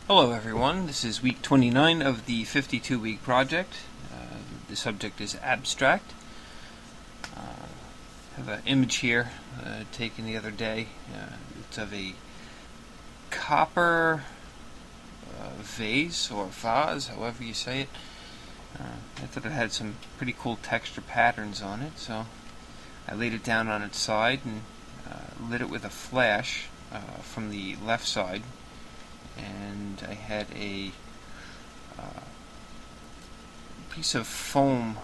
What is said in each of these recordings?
Hello everyone, this is week 29 of the 52-week project. The subject is abstract. I have an image here taken the other day. It's of a copper vase or vase, however you say it. I thought it had some pretty cool texture patterns on it, so I laid it down on its side and lit it with a flash from the left side. And I had a piece of foam,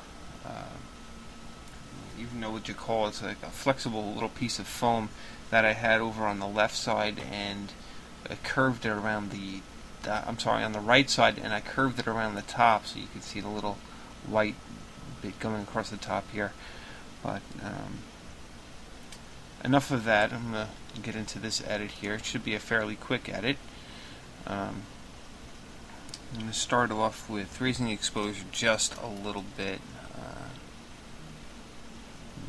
you know what you call it, it's like a flexible little piece of foam that I had over on the left side, and I curved it around on the right side, and I curved it around the top so you can see the little white bit going across the top here. But enough of that. I'm going to get into this edit here. It should be a fairly quick edit. I'm going to start off with raising the exposure just a little bit,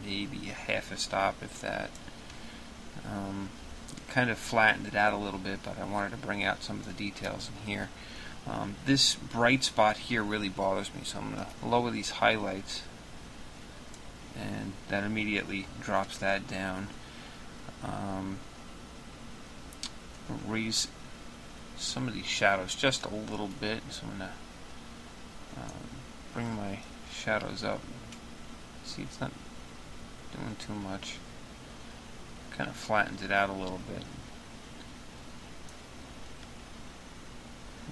maybe a half a stop if that. Kind of flattened it out a little bit, but I wanted to bring out some of the details in here. This bright spot here really bothers me, so I'm going to lower these highlights, and that immediately drops that down. Raise some of these shadows just a little bit, so I'm going to bring my shadows up. See, it's not doing too much. Kind of flattens it out a little bit.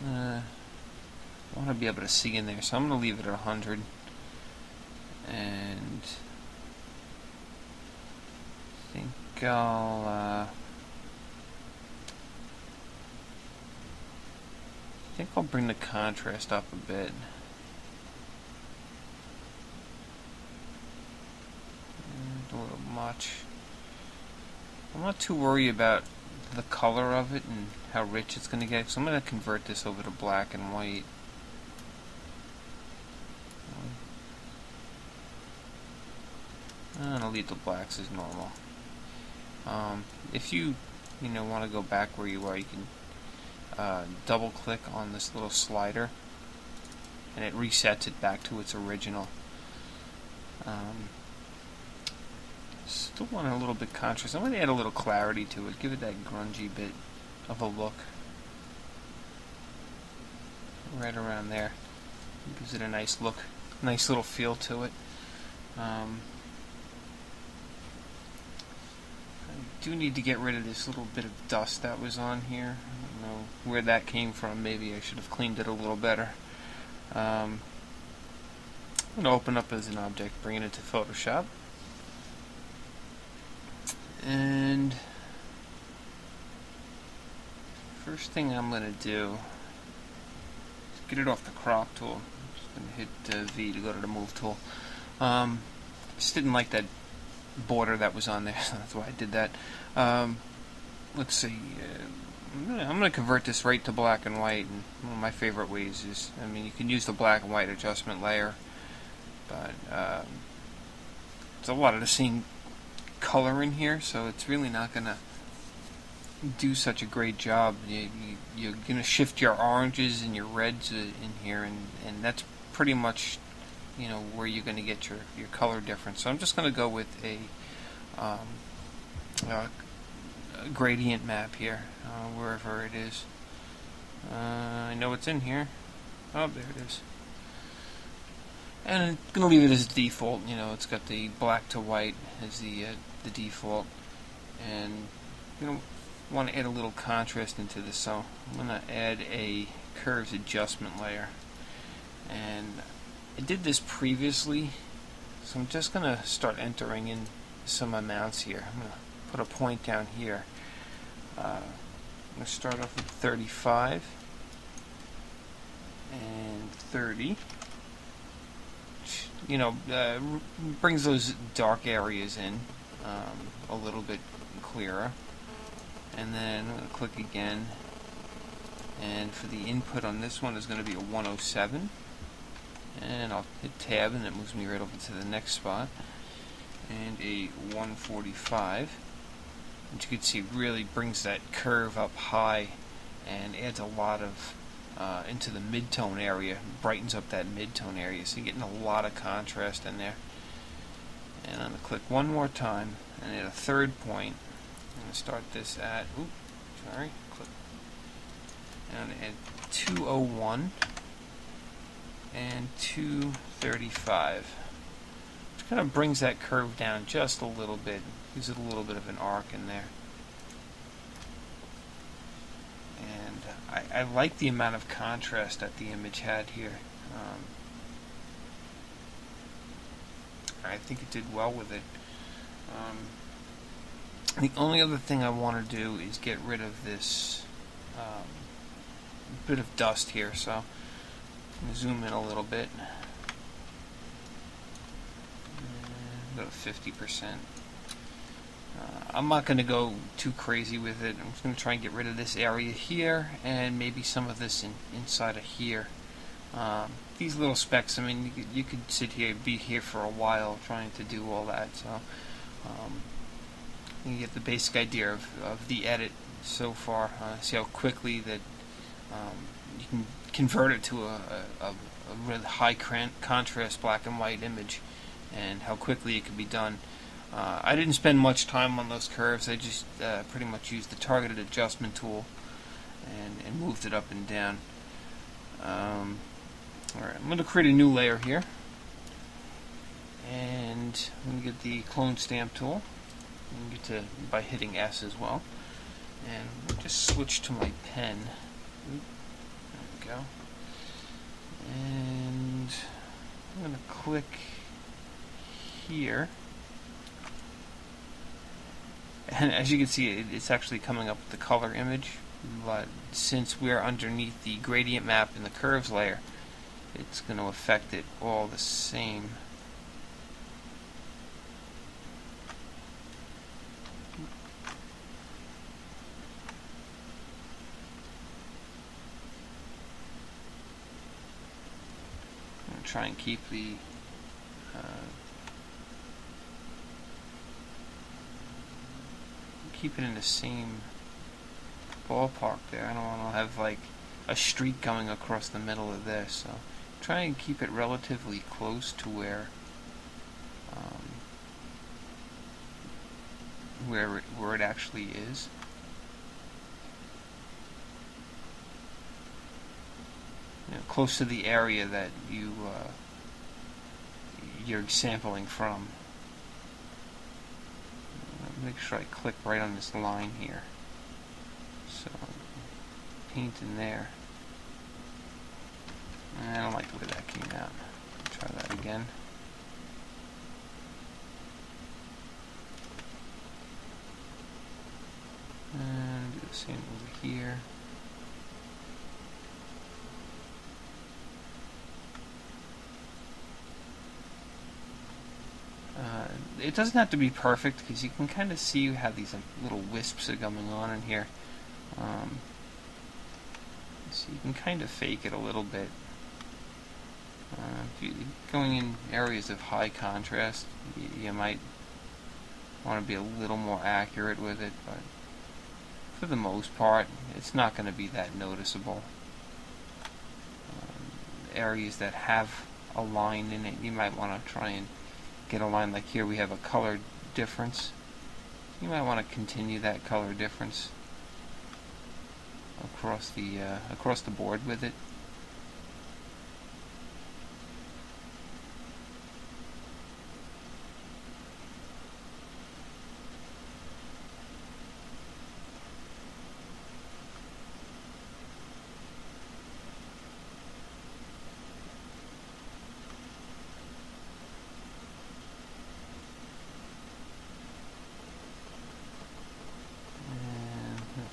I want to be able to see in there, so I'm going to leave it at 100. And I think I'll bring the contrast up a bit. A little much. I'm not too worried about the color of it and how rich it's going to get, so I'm going to convert this over to black and white. And I'll leave the blacks as normal. If you want to go back where you are, you can double click on this little slider and it resets it back to its original. Still want a little bit contrast. I'm going to add a little clarity to it, give it that grungy bit of a look. Right around there. Gives it a nice look, nice little feel to it. I do need to get rid of this little bit of dust that was on here. I don't know where that came from. Maybe I should have cleaned it a little better. I'm going to open up as an object, bring it into Photoshop. And first thing I'm going to do is get it off the crop tool. I'm just going to hit V to go to the move tool. Just didn't like that border that was on there, so that's why I did that. Let's see. I'm going to convert this right to black and white, and one of my favorite ways is, you can use the black and white adjustment layer, but it's a lot of the same color in here, so it's really not going to do such a great job. You're going to shift your oranges and your reds in here, and that's pretty much where you're going to get your color difference. So I'm just going to go with a gradient map here, wherever it is. I know it's in here. Oh, there it is. And I'm going to leave it as default. It's got the black to white as the default. And want to add a little contrast into this, so I'm going to add a curves adjustment layer. And I did this previously, so I'm just going to start entering in some amounts here. I'm going to put a point down here. I'm going to start off with 35 and 30. Brings those dark areas in a little bit clearer. And then I'm going to click again, and for the input on this one is going to be a 107, and I'll hit tab and it moves me right over to the next spot, and a 145, which you can see really brings that curve up high and adds a lot of into the mid-tone area, brightens up that mid-tone area, so you're getting a lot of contrast in there. And I'm going to click one more time and at a third point. I'm going to start this at, click, and at 201 and 235. Which kind of brings that curve down just a little bit, gives it a little bit of an arc in there. And I like the amount of contrast that the image had here. I think it did well with it. The only other thing I want to do is get rid of this bit of dust here, so I'm going to zoom in a little bit. Go to 50%. I'm not going to go too crazy with it. I'm just going to try and get rid of this area here and maybe some of this inside of here. These little specks, I mean, you could sit here, be here for a while trying to do all that. So you get the basic idea of the edit so far. See how quickly that you can convert it to a really high contrast black and white image, and how quickly it can be done. I didn't spend much time on those curves. I just pretty much used the targeted adjustment tool and moved it up and down. Alright, I'm going to create a new layer here, and I'm going to get the clone stamp tool. I'm going to get to by hitting S as well, and we'll just switch to my pen. There we go. And I'm going to click here, and as you can see, it's actually coming up with the color image, but since we're underneath the gradient map in the curves layer, it's going to affect it all the same. I'm going to try and keep the keep it in the same ballpark there. I don't want to have like a streak going across the middle of this, so try and keep it relatively close to where it actually is. You know, close to the area that you're sampling from. Make sure I click right on this line here. So paint in there. I don't like the way that came out. Try that again. And do the same over here. It doesn't have to be perfect, because you can kind of see how these little wisps are going on in here. So you can kind of fake it a little bit. If you're going in areas of high contrast, you might want to be a little more accurate with it, but for the most part, it's not going to be that noticeable. Areas that have a line in it, you might want to try and get a line. Like here we have a color difference. You might want to continue that color difference across the board with it.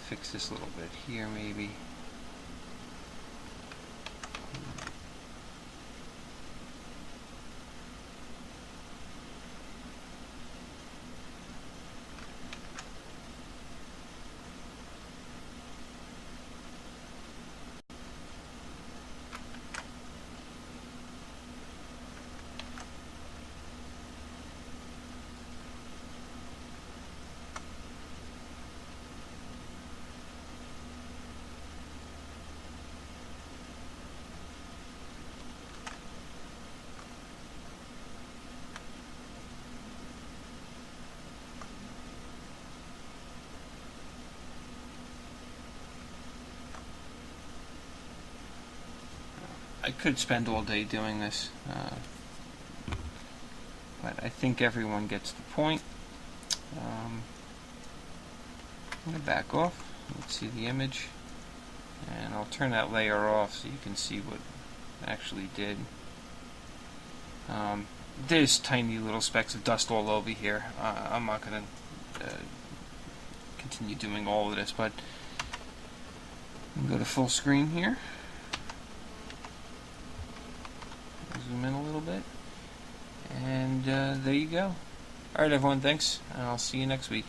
Fix this a little bit here, maybe. I could spend all day doing this, but I think everyone gets the point. I'm going to back off. Let's see the image. And I'll turn that layer off so you can see what it actually did. There's tiny little specks of dust all over here. I'm not going to continue doing all of this, but I'm going to go to full screen here. Zoom in a little bit. And there you go. Alright everyone, thanks. And I'll see you next week.